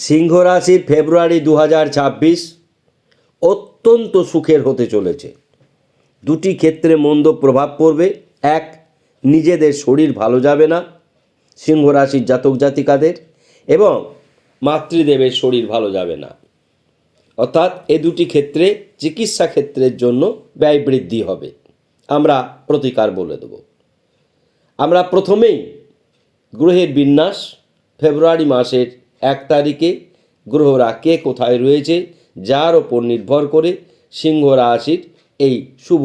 সিংহ রাশির ফেব্রুয়ারি 2026 অত্যন্ত সুখের হতে চলেছে। দুটি ক্ষেত্রে মন্দ প্রভাব পড়বে। এক, নিজেদের শরীর ভালো যাবে না সিংহ রাশির জাতক জাতিকাদের, এবং মাতৃদেবের শরীর ভালো যাবে না। অর্থাৎ এ দুটি ক্ষেত্রে চিকিৎসা ক্ষেত্রের জন্য ব্যয় বৃদ্ধি হবে। আমরা প্রতিকার বলে দেব। আমরা প্রথমেই গ্রহের বিন্যাস, ফেব্রুয়ারি মাসের 1 তারিখে গ্রহরা কে কোথায় রয়েছে যার ওপর নির্ভর করে সিংহ রাশির এই শুভ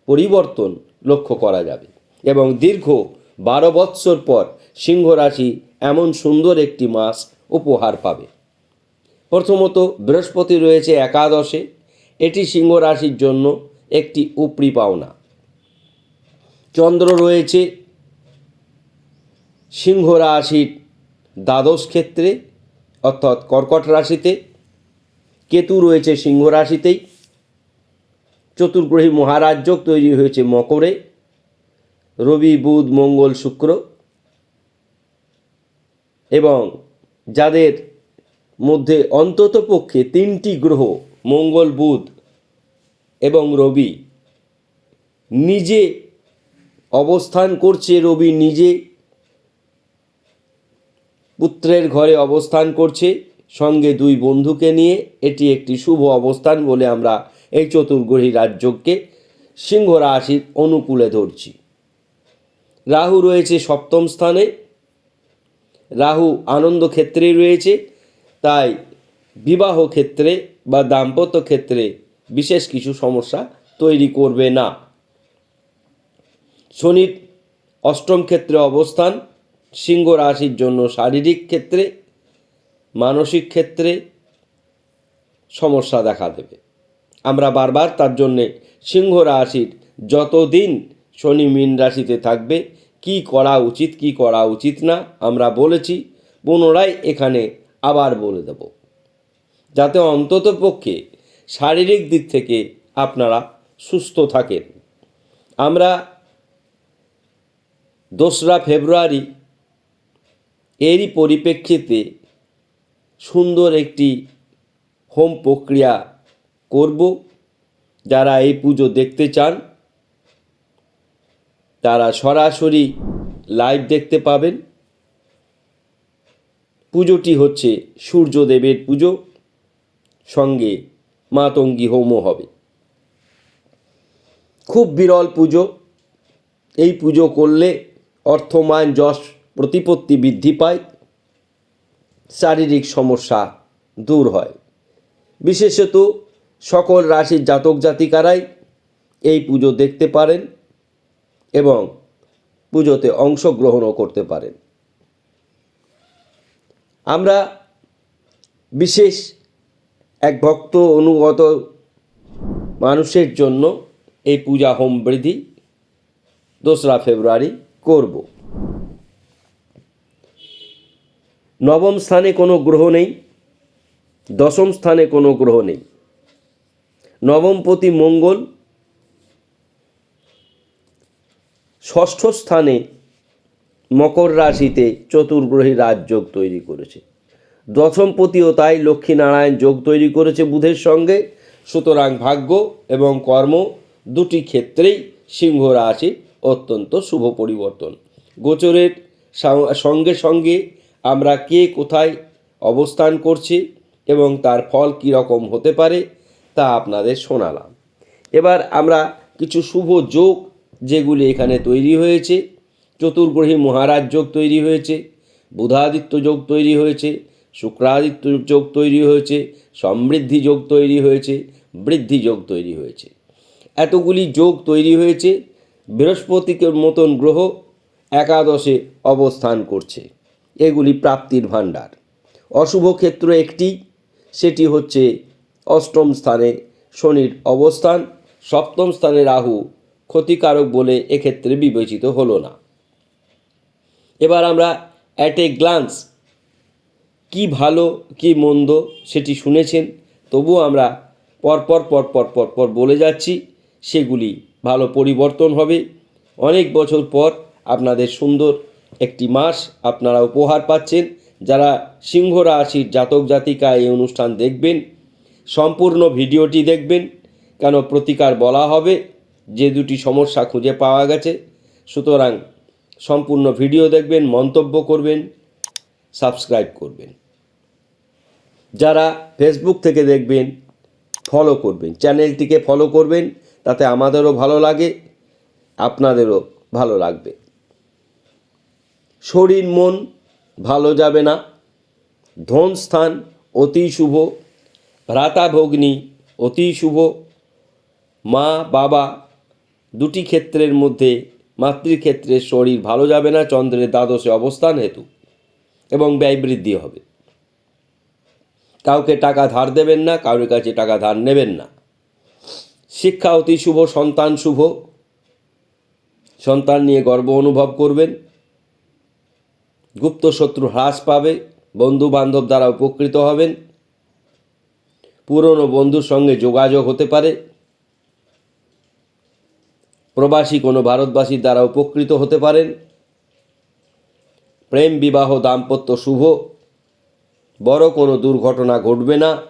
পরিবর্তন লক্ষ্য করা যাবে, এবং দীর্ঘ 12 বৎসর পর সিংহ রাশি এমন সুন্দর একটি মাস উপহার পাবে। প্রথমত বৃহস্পতি রয়েছে একাদশে, এটি সিংহ রাশির জন্য একটি উপরি পাওনা। চন্দ্র রয়েছে সিংহ রাশির দ্বাদশ ক্ষেত্রে অর্থাৎ কর্কট রাশিতে, কেতু রয়েছে সিংহ রাশিতেই, চতুর্গ্রহী মহারাজ যোগ তৈরি হয়েছে মকরে, রবি বুধ মঙ্গল শুক্র, এবং যাদের মধ্যে অন্ততপক্ষে 3টি গ্রহ মঙ্গল বুধ এবং রবি নিজে অবস্থান করছে, রবি নিজে পুত্রের ঘরে অবস্থান করছে সঙ্গে 2 বন্ধুকে নিয়ে, এটি একটি শুভ অবস্থান বলে আমরা এই চতুর্গ্রহী রাজযোগকে সিংহ রাশির অনুকূলে ধরছি। রাহু রয়েছে সপ্তম স্থানে, রাহু আনন্দ ক্ষেত্রে রয়েছে, তাই বিবাহ ক্ষেত্রে বা দাম্পত্য ক্ষেত্রে বিশেষ কিছু সমস্যা তৈরি করবে না। শনির অষ্টম ক্ষেত্রে অবস্থান সিংহ রাশির জন্য শারীরিক ক্ষেত্রে মানসিক ক্ষেত্রে সমস্যা দেখা দেবে। আমরা বারবার তার জন্যে সিংহ রাশির যতদিন শনি মীন রাশিতে থাকবে কি করা উচিত কি করা উচিত না আমরা বলেছি, পুনরায় এখানে আবার বলে দেব, যাতে অন্ততপক্ষে শারীরিক দিক থেকে আপনারা সুস্থ থাকেন। আমরা 2রা ফেব্রুয়ারি এরই পরিপ্রেক্ষিতে সুন্দর একটি হোম প্রক্রিয়া করব। যারা এই পুজো দেখতে চান তারা সরাসরি লাইভ দেখতে পাবেন। পুজোটি হচ্ছে সূর্যদেবের পুজো, সঙ্গে মাতঙ্গী হোমও হবে। খুব বিরল পুজো। এই পুজো করলে অর্থমান যশ প্রতিপত্তি বৃদ্ধি পায়, শারীরিক সমস্যা দূর হয়। বিশেষত সকল রাশির জাতক জাতিকারাই এই পুজো দেখতে পারেন এবং পুজোতে অংশগ্রহণও করতে পারেন। আমরা বিশেষ এক ভক্ত অনুগত মানুষের জন্য এই পূজা হোম বৃদ্ধি 2রা ফেব্রুয়ারি করব। নবম স্থানে কোনো গ্রহ নেই, দশম স্থানে কোনো গ্রহ নেই। নবমপতি মঙ্গল, ষষ্ঠ স্থানে মকর রাশিতে চতুর্গ্রহী রাজযোগ তৈরি করেছে। দশমপতিও তাই লক্ষ্মীনারায়ণ যোগ তৈরি করেছে বুধের সঙ্গে। সুতরাং ভাগ্য এবং কর্ম দুটি ক্ষেত্রেই সিংহ রাশি অত্যন্ত শুভ পরিবর্তন। গোচরের সঙ্গে সঙ্গে আমরা কে কোথায় অবস্থান করছি এবং তার ফল কী রকম হতে পারে তা আপনাদের শোনালাম। এবার আমরা কিছু শুভ যোগ যেগুলি এখানে তৈরি হয়েছে, চতুর্গ্রহী মহারাজ যোগ তৈরি হয়েছে, বুধাদিত্য যোগ তৈরি হয়েছে, শুক্রাদিত্য যোগ তৈরি হয়েছে, সমৃদ্ধি যোগ তৈরি হয়েছে, বৃদ্ধি যোগ তৈরি হয়েছে। এতগুলি যোগ তৈরি হয়েছে। বৃহস্পতির মতন গ্রহ একাদশে অবস্থান করছে, এগুলি প্রাপ্তির ভাণ্ডার। অশুভ ক্ষেত্র একটি, সেটি হচ্ছে অষ্টম স্থানে শনির অবস্থান। সপ্তম স্থানে রাহু ক্ষতিকারক বলে এক্ষেত্রে বিবেচিত হলো না। এবার আমরা অ্যাট এ গ্লান্স কি ভালো কি মন্দ সেটি শুনেছেন, তবুও আমরা পরপর বলে যাচ্ছি। সেগুলি ভালো পরিবর্তন হবে। অনেক বছর পর আপনাদের সুন্দর একটি মাস আপনারা উপহার পাচ্ছেন, যারা সিংহ রাশির জাতক জাতিকা এই অনুষ্ঠান দেখবেন, সম্পূর্ণ ভিডিওটি দেখবেন, কেন প্রতিকার বলা হবে, যে দুটি সমস্যা খুঁজে পাওয়া গেছে। সুতরাং সম্পূর্ণ ভিডিও দেখবেন, মন্তব্য করবেন, সাবস্ক্রাইব করবেন। যারা ফেসবুক থেকে দেখবেন ফলো করবেন, চ্যানেলটিকে ফলো করবেন, তাতে আমাদেরও ভালো লাগে, আপনাদেরও ভালো লাগবে। শরীর মন ভালো যাবে না, ধন স্থান অতি শুভ, ভ্রাতা-ভগ্নী অতি শুভ, মা বাবা দুটি ক্ষেত্রের মধ্যে মাতৃক্ষেত্রে শরীর ভালো যাবে না চন্দ্রের দ্বাদশে অবস্থান হেতু, এবং ব্যয় বৃদ্ধি হবে। কাউকে টাকা ধার দেবেন না, কারোর কাছে টাকা ধার নেবেন না। শিক্ষা অতি শুভ, সন্তান শুভ, সন্তান নিয়ে গর্ব অনুভব করবেন। গুপ্ত শত্রু হ্রাস পাবে, বন্ধু বান্ধব দ্বারা উপকৃত হবেন। পুরনো বন্ধুর সঙ্গে যোগাযোগ হতে পারে। প্রবাসী কোনো ভারতবাসীর দ্বারা উপকৃত হতে পারেন। প্রেম বিবাহ দাম্পত্য শুভ, বড় কোনো দুর্ঘটনা ঘটবে না।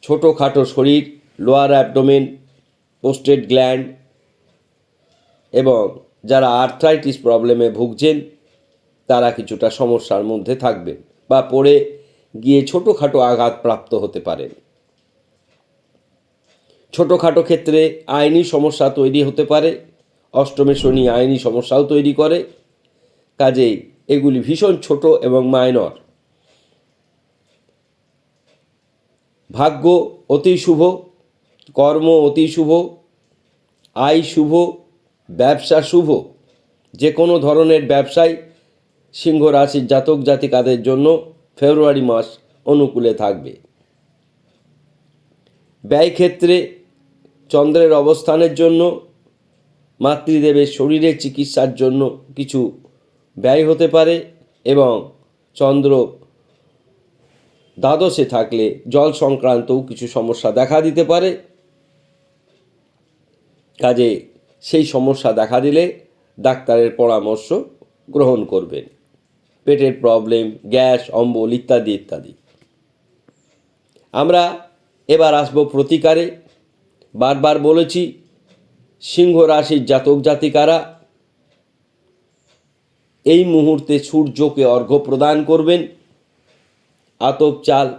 ছোটোখাটো শরীর, লোয়ার অ্যাবডোমেন, প্রোস্টেট গ্ল্যান্ড এবং যারা আর্থ্রাইটিস প্রবলেমে ভুগছেন তারা কিছুটা সমস্যার মধ্যে থাকবেন বা পড়ে গিয়ে ছোটোখাটো আঘাত প্রাপ্ত হতে পারেন। ছোটোখাটো ক্ষেত্রে আইনি সমস্যা তৈরি হতে পারে। অষ্টমে শনি আইনি সমস্যাও তৈরি করে, কাজেই এগুলি ভীষণ ছোট এবং মাইনর। ভাগ্য অতি শুভ, কর্ম অতি শুভ, আয় শুভ, ব্যবসা শুভ। যে কোনো ধরনের ব্যবসায় সিংহ রাশির জাতক জাতিকাদের জন্য ফেব্রুয়ারি মাস অনুকূলে থাকবে। ব্যয় ক্ষেত্রে চন্দ্রের অবস্থানের জন্য মাতৃদেবের শরীরের চিকিৎসার জন্য কিছু ব্যয় হতে পারে, এবং চন্দ্র দ্বাদশে থাকলে জল সংক্রান্তও কিছু সমস্যা দেখা দিতে পারে। কাজে সেই সমস্যা দেখা দিলে ডাক্তারের পরামর্শ গ্রহণ করবেন। পেটের প্রবলেম, গ্যাস, অম্বল ইত্যাদি ইত্যাদি। আমরা এবার আসবো প্রতিকারে। বারবার বলেছি, সিংহ রাশির জাতক জাতিকারা এই মুহূর্তে সূর্যকে অর্ঘ্য প্রদান করবেন আতপ চাল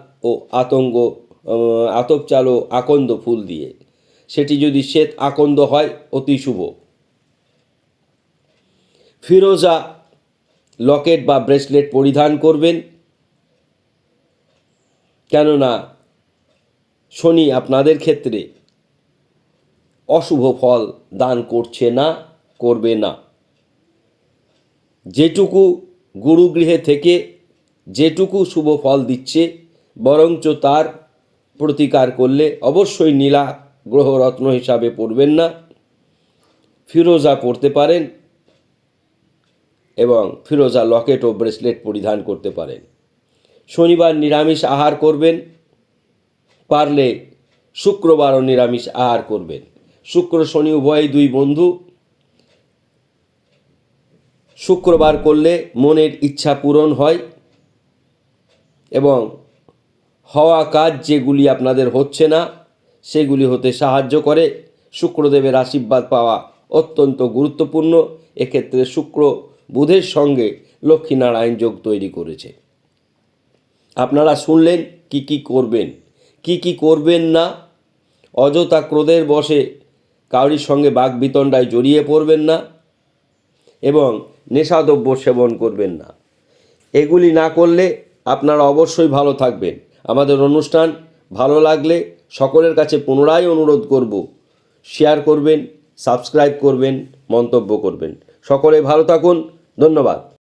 ও আকন্দ ফুল দিয়ে। সেটি যদি শ্বেত আকন্দ হয় অতি শুভ। ফিরোজা লকেট বা ব্রেসলেট পরিধান করবেন, কেননা শনি আপনাদের ক্ষেত্রে অশুভ ফল দান করছে না, করবে না। যেটুকু গুরুগৃহে থেকে যেটুকু শুভ ফল দিচ্ছে, বরঞ্চ তার প্রতিকার করলে অবশ্যই নীলা গ্রহরত্ন হিসাবে পড়বেন না, ফিরোজা পড়তে পারেন এবং ফিরোজা লকেট ও ব্রেসলেট পরিধান করতে পারেন। শনিবার নিরামিষ আহার করবেন, পারলে শুক্রবারও নিরামিষ আহার করবেন। শুক্র শনি উভয়ই দুই বন্ধু। শুক্রবার করলে মনের ইচ্ছা পূরণ হয় এবং হওয়া কাজ যেগুলি আপনাদের হচ্ছে না সেগুলি হতে সাহায্য করে। শুক্রদেবের আশীর্বাদ পাওয়া অত্যন্ত গুরুত্বপূর্ণ। এক্ষেত্রে শুক্র বুধের সঙ্গে লক্ষ্মীনারায়ণ যোগ তৈরি করেছে। আপনারা শুনলেন কি কি করবেন, কি কি করবেন না। অযথা ক্রোধের বশে কারোর সঙ্গে বাকবিতণ্ডায় জড়িয়ে পড়বেন না এবং নেশাদ্রব্য সেবন করবেন না। এগুলি না করলে আপনারা অবশ্যই ভালো থাকবেন। আমাদের অনুষ্ঠান ভালো লাগলে সকলের কাছে পুনরায় অনুরোধ করব, শেয়ার করবেন, সাবস্ক্রাইব করবেন, মন্তব্য করবেন। সকলে ভালো থাকুন। ধন্যবাদ।